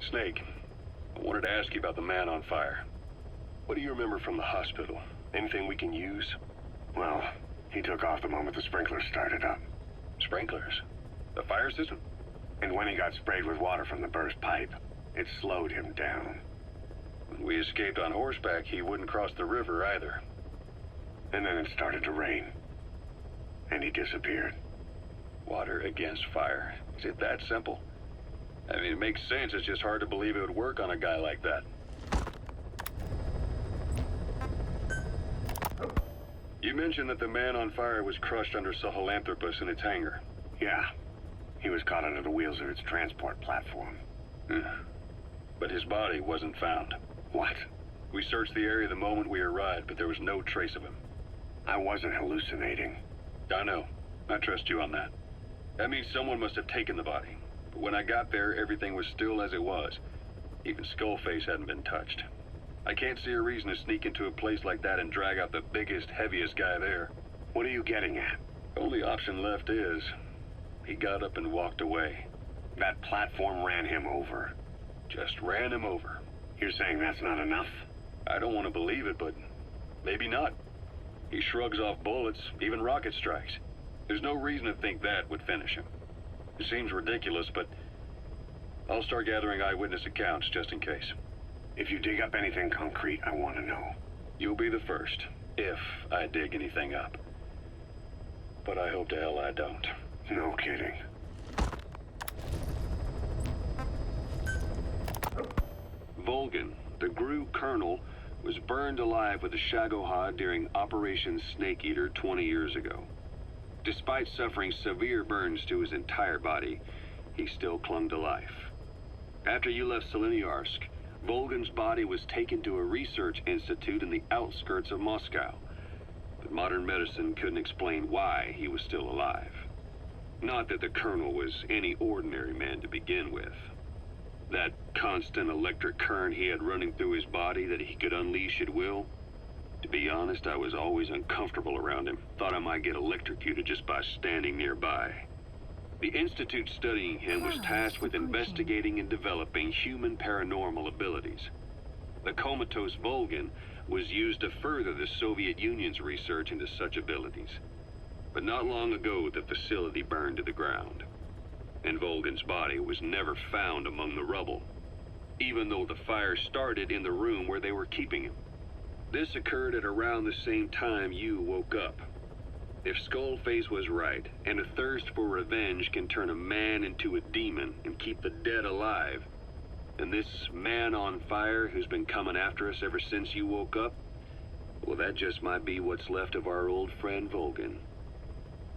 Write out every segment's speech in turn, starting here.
Snake, I wanted to ask you about the man on fire. What do you remember from the hospital? Anything we can use? Well, he took off the moment the sprinklers started up. Sprinklers? The fire system? And when he got sprayed with water from the burst pipe, it slowed him down. When we escaped on horseback, he wouldn't cross the river either. And then it started to rain. And he disappeared. Water against fire. Is it that simple? I mean, it makes sense. It's just hard to believe it would work on a guy like that. You mentioned that the man on fire was crushed under Sahelanthropus in its hangar. Yeah. He was caught under the wheels of its transport platform. But his body wasn't found. What? We searched the area the moment we arrived, but there was no trace of him. I wasn't hallucinating. I know. I trust you on that. That means someone must have taken the body. But when I got there, everything was still as it was. Even Skullface hadn't been touched. I can't see a reason to sneak into a place like that and drag out the biggest, heaviest guy there. What are you getting at? The only option left is, he got up and walked away. That platform ran him over. Just ran him over. You're saying that's not enough? I don't want to believe it, but maybe not. He shrugs off bullets, even rocket strikes. There's no reason to think that would finish him. It seems ridiculous, but I'll start gathering eyewitness accounts just in case. If you dig up anything concrete, I want to know. You'll be the first, if I dig anything up. But I hope to hell I don't. No kidding. Volgan, the GRU colonel, was burned alive with a Shagohod during Operation Snake Eater 20 years ago. Despite suffering severe burns to his entire body, he still clung to life. After you left Seleniarsk, Volgan's body was taken to a research institute in the outskirts of Moscow, but modern medicine couldn't explain why he was still alive. Not that the colonel was any ordinary man to begin with. That constant electric current he had running through his body that he could unleash at will. To be honest, I was always uncomfortable around him. Thought I might get electrocuted just by standing nearby. The institute studying him was tasked with investigating and developing human paranormal abilities. The comatose Volgan was used to further the Soviet Union's research into such abilities. But not long ago, the facility burned to the ground. And Volgan's body was never found among the rubble, even though the fire started in the room where they were keeping him. This occurred at around the same time you woke up. If Skullface was right, and a thirst for revenge can turn a man into a demon and keep the dead alive, then this man on fire who's been coming after us ever since you woke up, well, that just might be what's left of our old friend Volgan.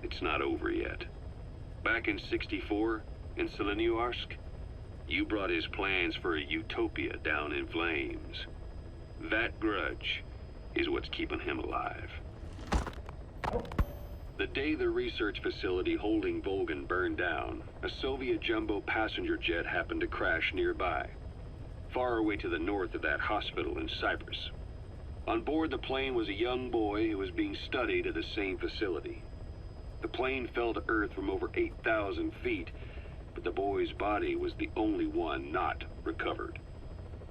It's not over yet. Back in '64, in Seleniarsk, you brought his plans for a utopia down in flames. That grudge is what's keeping him alive. The day the research facility holding Volgan burned down, a Soviet jumbo passenger jet happened to crash nearby, far away to the north of that hospital in Cyprus. On board the plane was a young boy who was being studied at the same facility. The plane fell to Earth from over 8,000 feet, but the boy's body was the only one not recovered.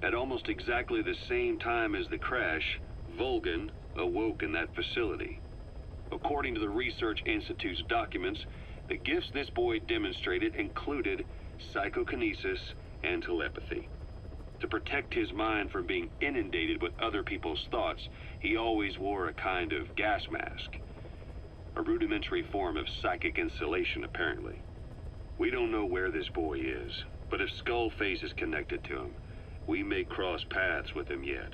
At almost exactly the same time as the crash, Volgan awoke in that facility. According to the Research Institute's documents, the gifts this boy demonstrated included psychokinesis and telepathy. To protect his mind from being inundated with other people's thoughts, he always wore a kind of gas mask. A rudimentary form of psychic insulation, apparently. We don't know where this boy is, but if Skullface is connected to him, we may cross paths with him yet.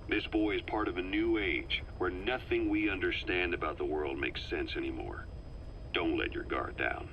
This boy is part of a new age where nothing we understand about the world makes sense anymore. Don't let your guard down.